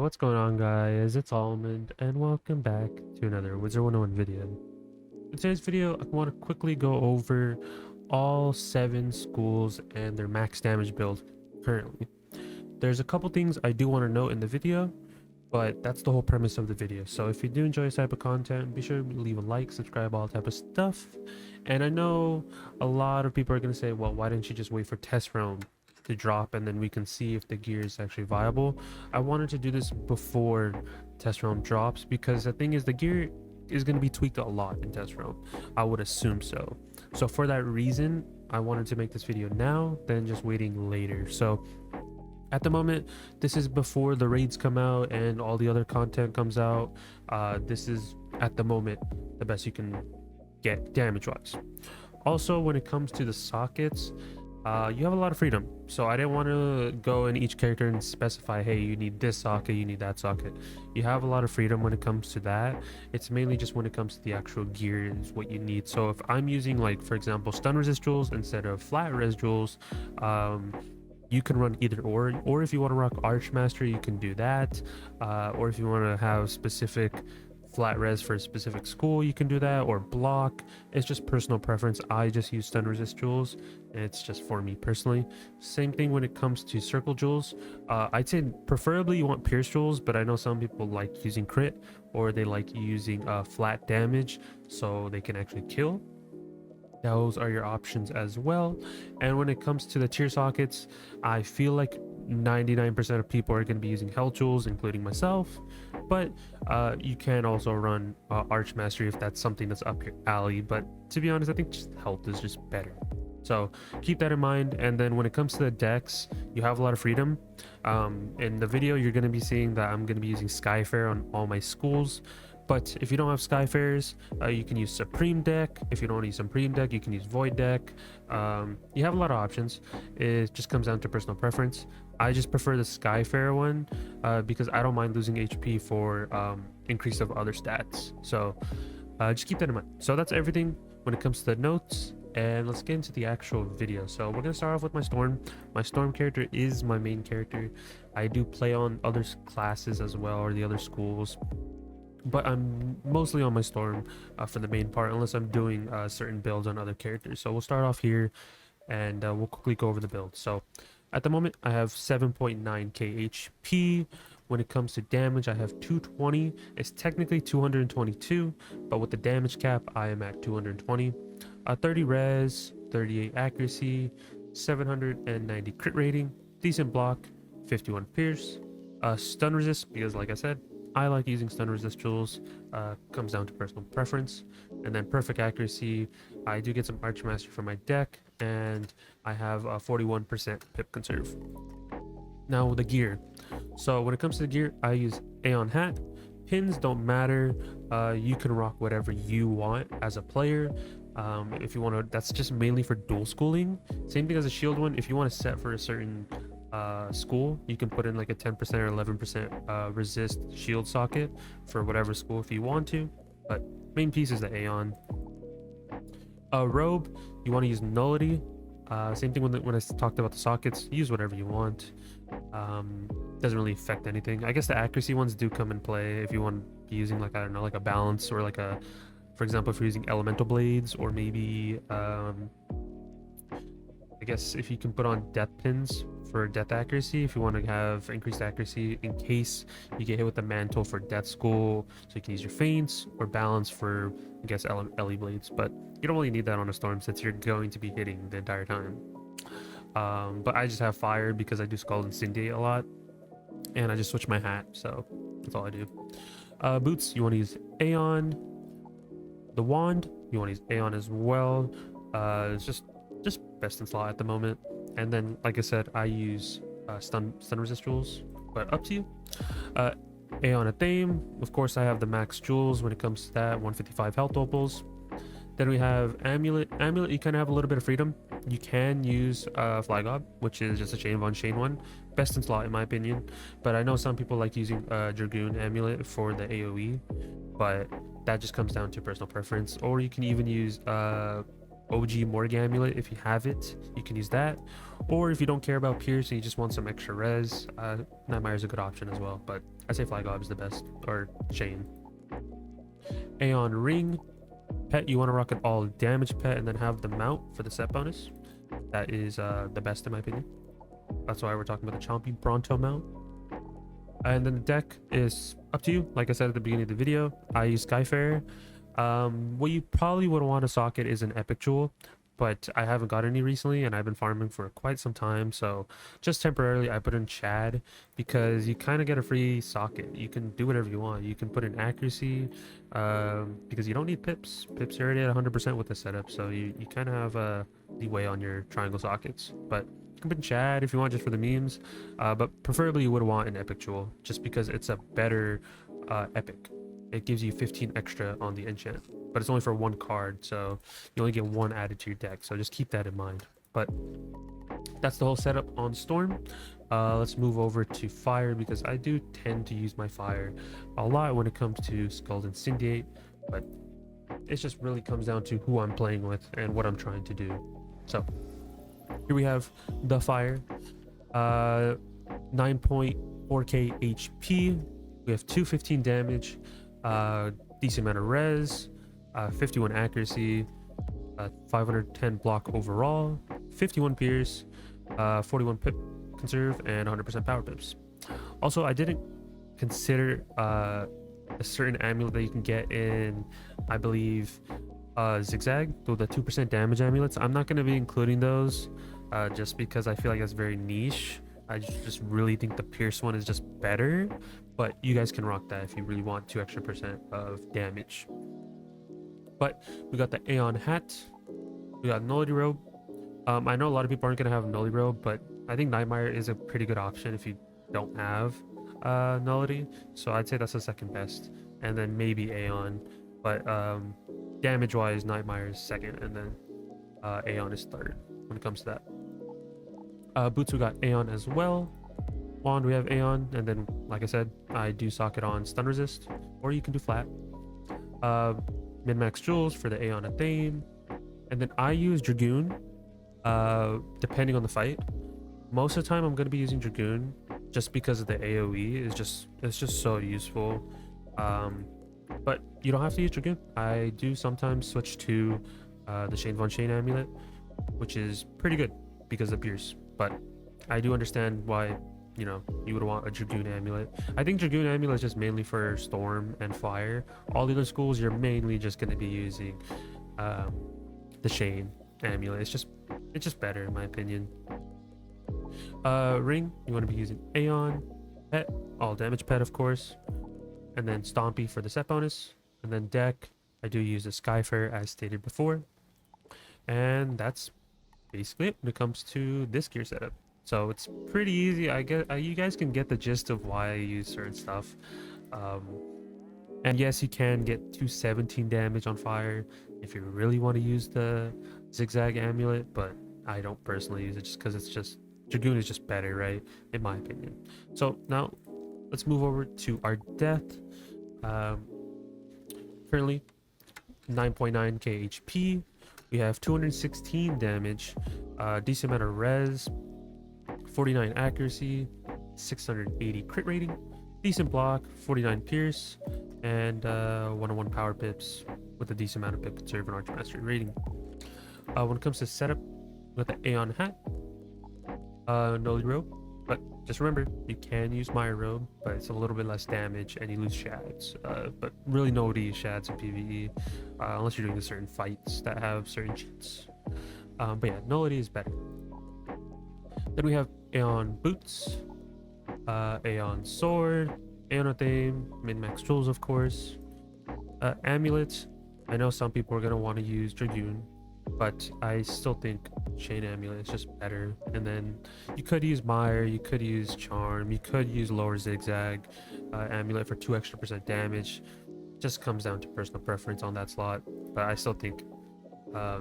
What's going on, guys? It's Almond, and welcome back to another Wizard101 video. In today's video, I want to quickly go over all 7 schools and their max damage build currently. There's a couple things I do want to note in the video, but that's the whole premise of the video. So if you do enjoy this type of content, be sure to leave a like, subscribe, all that type of stuff. And I know a lot of people are going to say, well, why didn't you just wait for test realm to drop and then we can see if the gear is actually viable? I wanted to do this before test realm drops because the thing is, the gear is going to be tweaked a lot in test realm. I would assume so. So for that reason, I wanted to make this video now than just waiting later. So at the moment, this is before the raids come out and all the other content comes out. This is at the moment the best you can get damage wise. Also, when it comes to the sockets, you have a lot of freedom, so I didn't want to go in each character and specify, hey, you need this socket, you need that socket. You have a lot of freedom when it comes to that. It's mainly just when it comes to the actual gear is what you need. So if I'm using, like, for example, stun resist jewels instead of flat res jewels, you can run either or if you want to rock Archmaster, you can do that, or if you want to have specific flat res for a specific school, you can do that, or block. It's just personal preference. I just use stun resist jewels. It's just for me personally. Same thing when it comes to circle jewels. I'd say preferably you want pierce jewels, but I know some people like using crit, or they like using flat damage so they can actually kill. Those are your options as well. And when it comes to the tier sockets, I feel like 99% of people are going to be using health jewels, including myself, but you can also run arch mastery if that's something that's up your alley. But to be honest, I think just health is just better, so keep that in mind. And then when it comes to the decks, you have a lot of freedom. In the video, you're going to be seeing that I'm going to be using Skyfair on all my schools. But if you don't have Skyfairs, you can use Supreme deck. If you don't want to use Supreme deck, you can use Void deck. You have a lot of options. It just comes down to personal preference. I just prefer the Skyfair one because I don't mind losing HP for increase of other stats. So just keep that in mind. So that's everything when it comes to the notes. And let's get into the actual video. So we're going to start off with my Storm. My Storm character is my main character. I do play on other classes as well, or the other schools, but I'm mostly on my Storm for the main part, unless I'm doing certain builds on other characters. So we'll start off here and we'll quickly go over the build. So at the moment, I have 7.9k HP. When it comes to damage, I have 220. It's technically 222, but with the damage cap, I am at 220. 30 res, 38 accuracy, 790 crit rating, decent block, 51 pierce, stun resist, because like I said, I like using stun resist jewels. Comes down to personal preference. And then perfect accuracy, I do get some Archmaster for my deck, and I have a 41% pip conserve. Now the gear. So when it comes to the gear, I use Aeon hat. Pins don't matter. You can rock whatever you want as a player. If you want to, that's just mainly for dual schooling. Same thing as a shield one. If you want to set for a certain school, you can put in like a 10% or 11% resist shield socket for whatever school if you want to, but main piece is the Aeon. Robe, you want to use nullity. Same thing when I talked about the sockets, use whatever you want. Doesn't really affect anything. I guess the accuracy ones do come in play if you want to be using, like, I don't know, like a balance, or like a, for example, if you're using elemental blades, or maybe I guess if you can put on death pins for death accuracy, if you want to have increased accuracy in case you get hit with the mantle for death school, so you can use your feints, or balance for, I guess, LE blades. But you don't really need that on a Storm since you're going to be hitting the entire time. But I just have fire because I do Scald and Incendiate a lot, and I just switch my hat, so that's all I do. Boots, you want to use Aeon. The wand, you want to use Aeon as well. It's just best in slot at the moment. And then, like I said, I use stun resist jewels, but up to you. Aeon Athame, of course, I have the max jewels when it comes to that, 155 health opals. Then we have Amulet. Amulet, you kind of have a little bit of freedom. You can use Flygob, which is just a chain on chain one. Best in slot in my opinion. But I know some people like using Dragoon Amulet for the AoE, but that just comes down to personal preference. Or you can even use OG Morgue amulet. If you have it, you can use that. Or if you don't care about Pierce and you just want some extra res, Nightmare is a good option as well. But I say Flygob is the best, or Chain. Aeon Ring. Pet, you want to rock an all damage pet and then have the mount for the set bonus. That is the best in my opinion. That's why we're talking about the Chompy Bronto mount. And then the deck is up to you. Like I said at the beginning of the video, I use Skyfarer. What you probably would want to socket is an Epic Jewel, but I haven't got any recently and I've been farming for quite some time, so just temporarily I put in Chad because you kind of get a free socket. You can do whatever you want. You can put in accuracy because you don't need pips. Pips are already at 100% with the setup, so you kind of have a leeway on your triangle sockets. But you can put in Chad if you want just for the memes, but preferably you would want an Epic Jewel just because it's a better epic. It gives you 15 extra on the enchant, but it's only for one card, so you only get one added to your deck, so just keep that in mind. But that's the whole setup on Storm. Let's move over to Fire because I do tend to use my Fire a lot when it comes to Scald Incendiate, but it just really comes down to who I'm playing with and what I'm trying to do. So here we have the Fire, 9.4k HP. We have 215 damage. Decent amount of res, 51 accuracy, 510 block overall, 51 pierce, 41 pip conserve, and 100% power pips. Also, I didn't consider a certain amulet that you can get in, I believe, Zigzag, though the 2% damage amulets. I'm not going to be including those just because I feel like that's very niche. I just really think the pierce one is just better, but you guys can rock that if you really want 2 extra percent of damage. But we got the Aeon hat, we got Nullity Robe. I know a lot of people aren't gonna have Nullity Robe, but I think Nightmare is a pretty good option if you don't have Nullity, so I'd say that's the second best, and then maybe Aeon. But damage wise, Nightmare is second, and then Aeon is third when it comes to that. Boots, we got Aeon as well. Wand, we have Aeon, and then like I said, I do socket on stun resist, or you can do flat. Min-max jewels for the Aeon Athame, and then I use Dragoon depending on the fight. Most of the time I'm going to be using Dragoon just because of the AoE. It's just so useful. But you don't have to use Dragoon. I do sometimes switch to the Shane Von Shane amulet, which is pretty good because of Pierce, but I do understand why, you know, you would want a Dragoon amulet. I think Dragoon amulet is just mainly for Storm and Fire. All the other schools, you're mainly just going to be using the Shane amulet. It's just better in my opinion. Ring, you want to be using Aeon. Pet, all damage pet of course, and then Stompy for the set bonus. And then deck, I do use a Skyfarer as stated before, and that's basically it when it comes to this gear setup. So it's pretty easy. I get you guys can get the gist of why I use certain stuff. And yes, you can get 217 damage on Fire if you really want to use the Zigzag amulet, but I don't personally use it just because it's just Dragoon is just better, right, in my opinion. So now let's move over to our death. Currently 9.9k HP. We have 216 damage, decent amount of res, 49 accuracy, 680 crit rating, decent block, 49 pierce, and 101 power pips with a decent amount of pip conserve and archer mastery rating. When it comes to setup, with the Aeon hat, Nullity Robe, but just remember you can use Mire Robe, but it's a little bit less damage and you lose shads. But really nobody uses shads in PvE unless you're doing certain fights that have certain cheats. But yeah, Nullity is better. Then we have Aeon boots, Aeon sword, Aeon Athame, min-max jewels of course, amulets. I know some people are gonna want to use Dragoon, but I still think Chain amulet is just better. And then you could use Mire, you could use Charm, you could use lower Zigzag amulet for 2 extra percent damage. Just comes down to personal preference on that slot, but I still think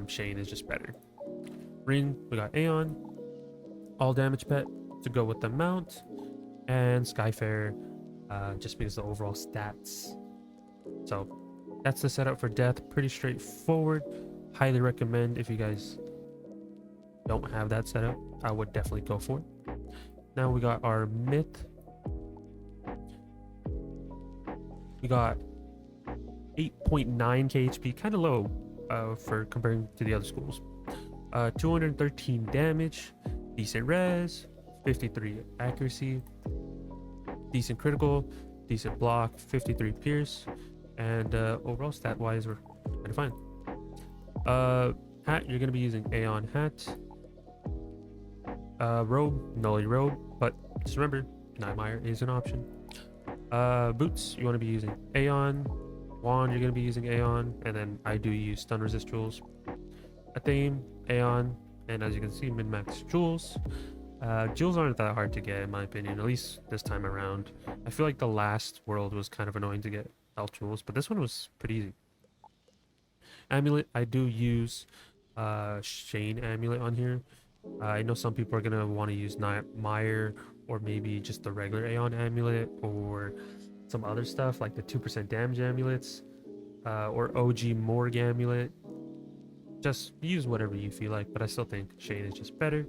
Chain is just better. Ring, we got Aeon, all damage pet to go with the mount, and Skyfarer just because of the overall stats. So that's the setup for death. Pretty straightforward. Highly recommend if you guys don't have that set up, I would definitely go for it. Now we got our myth. We got 8.9 KHP, kind of low for comparing to the other schools. 213 damage, decent res, 53 accuracy, decent critical, decent block, 53 pierce, and overall stat wise we're kind of fine. Hat, you're gonna be using Aeon hat. Robe, Nully robe, but just remember, Nightmare is an option. Boots, you want to be using Aeon. Wand, you're going to be using Aeon, and then I do use stun resist jewels. A theme, Aeon, and as you can see, min-max jewels. Jewels aren't that hard to get in my opinion, at least this time around. I feel like the last world was kind of annoying to get health jewels, but this one was pretty easy. Amulet, I do use Shane amulet on here. I know some people are going to want to use Meyer or maybe just the regular Aeon amulet or some other stuff like the 2% damage amulets or OG Morg amulet. Just use whatever you feel like, but I still think Shane is just better.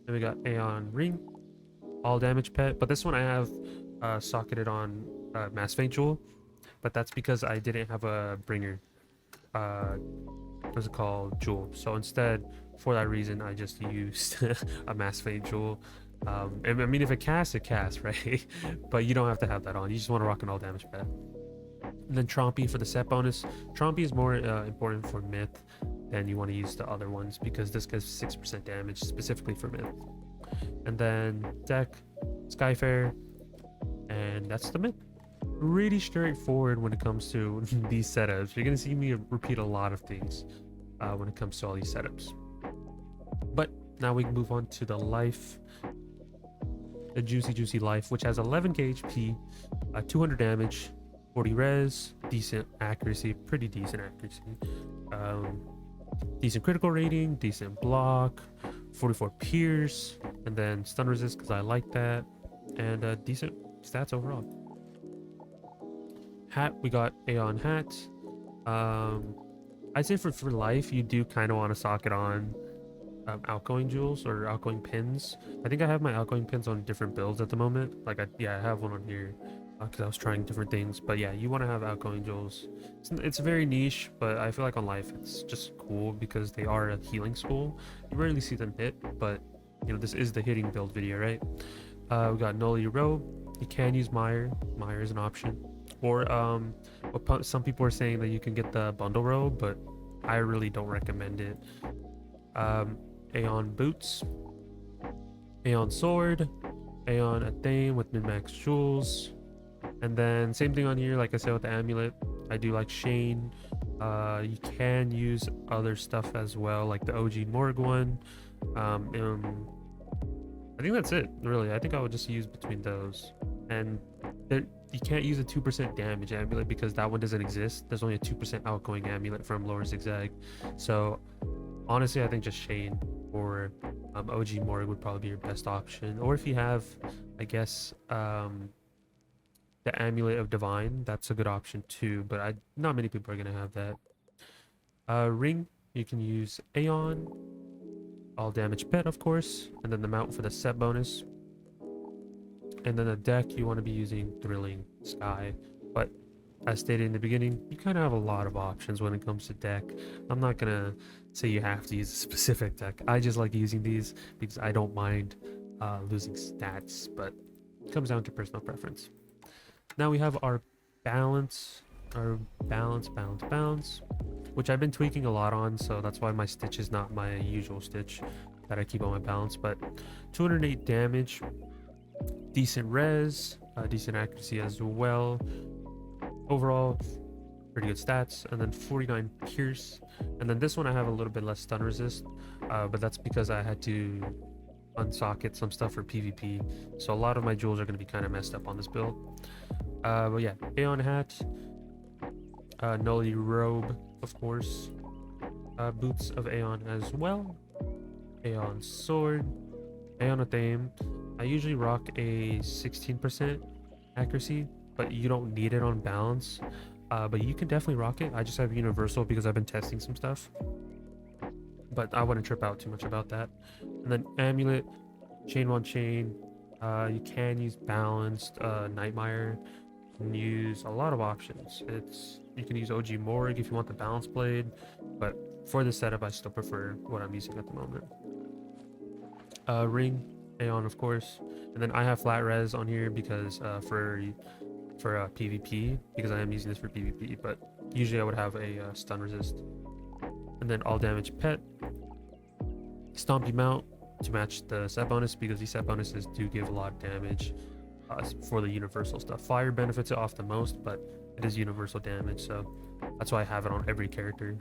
Then we got Aeon ring, all damage pet, but this one I have socketed on Mass Feint jewel, but that's because I didn't have a bringer what's it called, jewel. So instead, for that reason, I just used a Mass Feint jewel. I mean, if it casts, right? But you don't have to have that on. You just want to rock an all damage pet. And then Trompy for the set bonus. Trompy is more important for Myth than you want to use the other ones because this gives 6% damage specifically for Myth. And then Deck, Skyfair, and that's the Myth. Pretty straightforward when it comes to these setups. You're going to see me repeat a lot of things when it comes to all these setups. But now we can move on to the life. The juicy life, which has 11 HP, 200 damage, 40 res, decent accuracy, pretty decent accuracy, decent critical rating, decent block, 44 pierce, and then stun resist because I like that, and decent stats overall. Hat, we got Aeon hat. I'd say for life, you do kind of want to sock it on outgoing jewels or outgoing pins. I think I have my outgoing pins on different builds at the moment. Like I have one on here because I was trying different things. But yeah, you want to have outgoing jewels. It's very niche, but I feel like on life it's just cool because they are a healing school. You rarely see them hit, but you know, this is the hitting build video, right? We got Nully robe. You can use Meyer. Meyer is an option. Or some people are saying that you can get the bundle robe, but I really don't recommend it. Aeon boots, Aeon sword, Aeon Athame with min-max jewels, and then same thing on here. Like I said with the amulet, I do like Shane. You can use other stuff as well, like the OG Morg one. I think that's it, really. I think I would just use between those. And you can't use a 2% damage amulet because that one doesn't exist. There's only a 2% outgoing amulet from Lower Zigzag. So honestly, I think just Shane or OG Morg would probably be your best option. Or if you have, I guess, the Amulet of Divine, that's a good option too. But not many people are going to have that. Ring, you can use Aeon, all damage pet, of course. And then the mount for the set bonus. And then the deck, you want to be using Thrilling Sky. But as stated in the beginning, you kind of have a lot of options when it comes to deck. I'm not going to say you have to use a specific deck. I just like using these because I don't mind losing stats, but it comes down to personal preference. Now we have our balance, which I've been tweaking a lot on, so that's why my stitch is not my usual stitch that I keep on my balance. But 208 damage, decent res, decent accuracy as well. Overall, pretty good stats. And then 49 pierce. And then this one I have a little bit less stun resist, but that's because I had to unsocket some stuff for PvP. So a lot of my jewels are going to be kind of messed up on this build. But yeah, Aeon hat, Nully robe, of course, boots of Aeon as well, Aeon sword, Aeon Athame. I usually rock a 16% accuracy, but you don't need it on balance. But you can definitely rock it. I just have universal because I've been testing some stuff. but I wouldn't trip out too much about that. And then amulet, chain one chain. You can use balanced, Nightmare. You can use a lot of options. You can use OG Morg if you want the balance blade, but for this setup, I still prefer what I'm using at the moment. Ring, Aeon, of course, and then I have flat res on here because for PvP, because I am using this for PvP, but usually I would have a stun resist. And then all damage pet, Stompy Mount to match the set bonus, because these set bonuses do give a lot of damage for the universal stuff. Fire benefits it off the most, but it is universal damage, so that's why I have it on every character.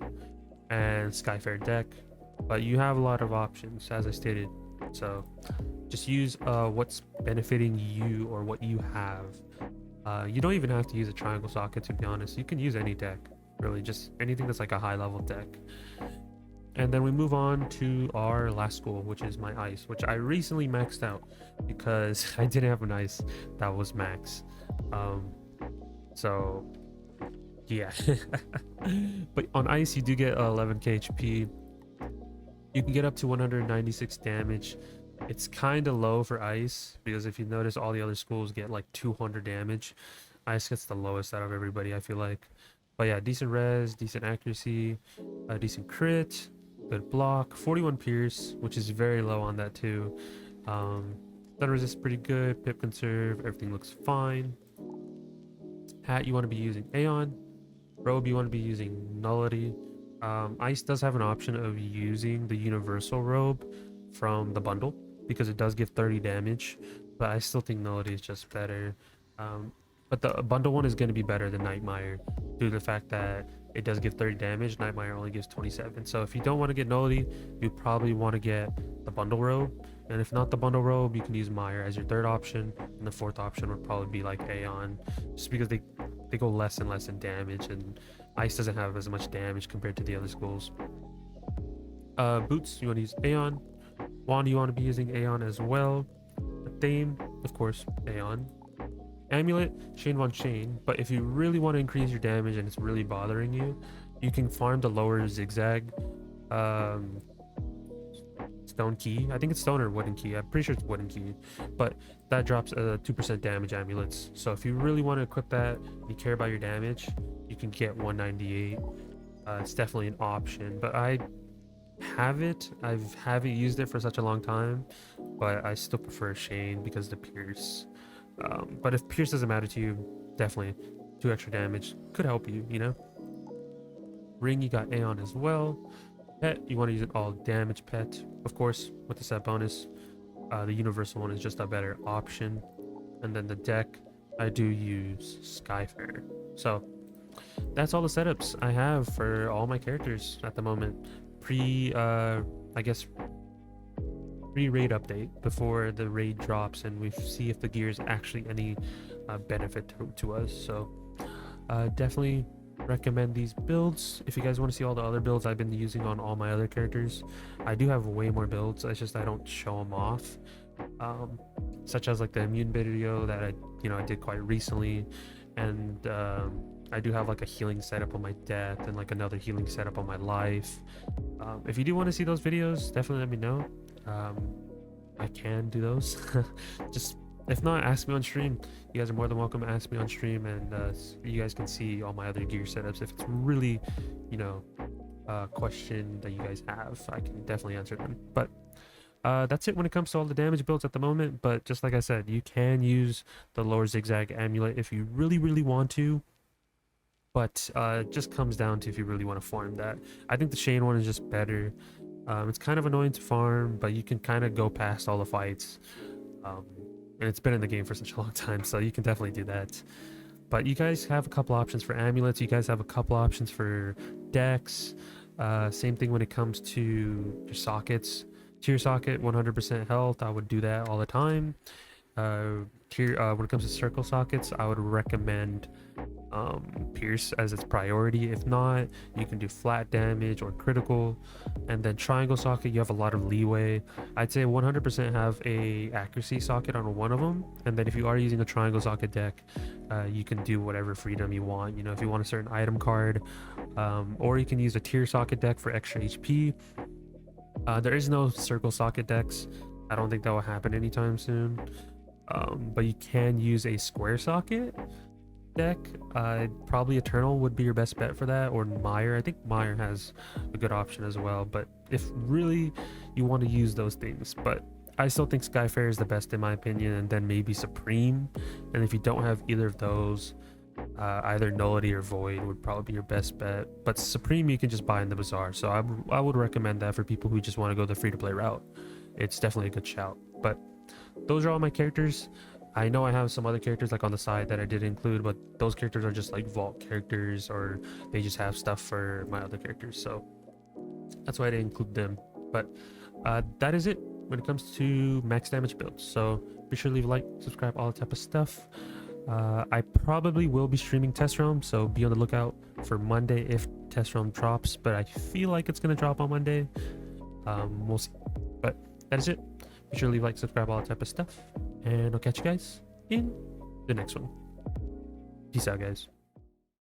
And Skyfair deck, but you have a lot of options, as I stated, so just use what's benefiting you or what you have. You don't even have to use a triangle socket, to be honest. You can use any deck, really, just anything that's like a high level deck. And then we move on to our last school, which is my ice, which I recently maxed out because I didn't have an ice that was max. So yeah. But on ice you do get 11k HP. You can get up to 196 damage. It's kind of low for ice, because if you notice, all the other schools get like 200 damage. Ice gets the lowest out of everybody, I feel like. But yeah, decent res, decent accuracy, decent crit, good block, 41 pierce, which is very low on that too. Stun resist pretty good, pip conserve, everything looks fine. Hat, you want to be using Aeon. Robe, you want to be using Nullity. Ice does have an option of using the universal robe from the bundle, because it does give 30 damage, but I still think Nullity is just better. But the bundle one is going to be better than Nightmare due to the fact that it does give 30 damage. Nightmare only gives 27. So if you don't want to get Nullity, you probably want to get the bundle robe. And if not the bundle robe, you can use Mire as your third option. And the fourth option would probably be like Aeon, just because they go less and less in damage, and Ice doesn't have as much damage compared to the other schools. Boots, you want to use Aeon. Wand, you want to be using Aeon as well. Theme, of course, Aeon. Amulet, chain one chain, but if you really want to increase your damage and it's really bothering you, you can farm the lower zigzag stone key. I think it's stone or wooden key. I'm pretty sure it's wooden key, but that drops 2% damage amulets. So if you really want to equip that, you care about your damage, you can get 198. It's definitely an option, but I haven't used it for such a long time, but I still prefer Shane because the pierce. But if pierce doesn't matter to you, definitely 2 extra damage could help you, you know. Ring, you got Aeon as well. Pet, you want to use an all damage pet, of course, with the set bonus. The universal one is just a better option. And then the deck, I do use Skyfair. So that's all the setups I have for all my characters at the moment. Pre-raid update, before the raid drops and we see if the gear is actually any benefit to us. So definitely recommend these builds if you guys want to see all the other builds I've been using on all my other characters. I do have way more builds, it's just I don't show them off, such as like the immune video that I did quite recently, and I do have like a healing setup on my death and like another healing setup on my life. If you do want to see those videos, definitely let me know. I can do those. Just if not, ask me on stream. You guys are more than welcome to ask me on stream, and you guys can see all my other gear setups. If it's really, a question that you guys have, I can definitely answer them. But that's it when it comes to all the damage builds at the moment. But just like I said, you can use the lower zigzag amulet if you really want to, but it just comes down to if you really want to farm that. I think the Shane one is just better. It's kind of annoying to farm, but you can kind of go past all the fights, and it's been in the game for such a long time, so you can definitely do that. But you guys have a couple options for amulets, you guys have a couple options for decks. Same thing when it comes to your sockets. Tier socket, 100% health, I would do that all the time. When it comes to circle sockets, I would recommend pierce as its priority. If not, you can do flat damage or critical. And then triangle socket, you have a lot of leeway. I'd say 100% have a accuracy socket on one of them, and then if you are using a triangle socket deck, you can do whatever freedom you want. If you want a certain item card, or you can use a tier socket deck for extra HP. There is no circle socket decks. I don't think that will happen anytime soon. But you can use a square socket deck. Probably Eternal would be your best bet for that, or Meyer. I think Meyer has a good option as well, but if really you want to use those things. But I still think Skyfarer is the best in my opinion, and then maybe Supreme. And if you don't have either of those, either Nullity or Void would probably be your best bet. But Supreme you can just buy in the bazaar, so I would recommend that for people who just want to go the free-to-play route. It's definitely a good shout. But those are all my characters. I know I have some other characters like on the side that I did include, but those characters are just like vault characters, or they just have stuff for my other characters, so that's why I didn't include them. But that is it when it comes to max damage builds. So be sure to leave a like, subscribe, all that type of stuff. I probably will be streaming Test Realm, so be on the lookout for Monday if Test Realm drops, but I feel like it's gonna drop on Monday. We'll see. But that is it. Be sure to leave a like, subscribe, all that type of stuff, and I'll catch you guys in the next one. Peace out, guys.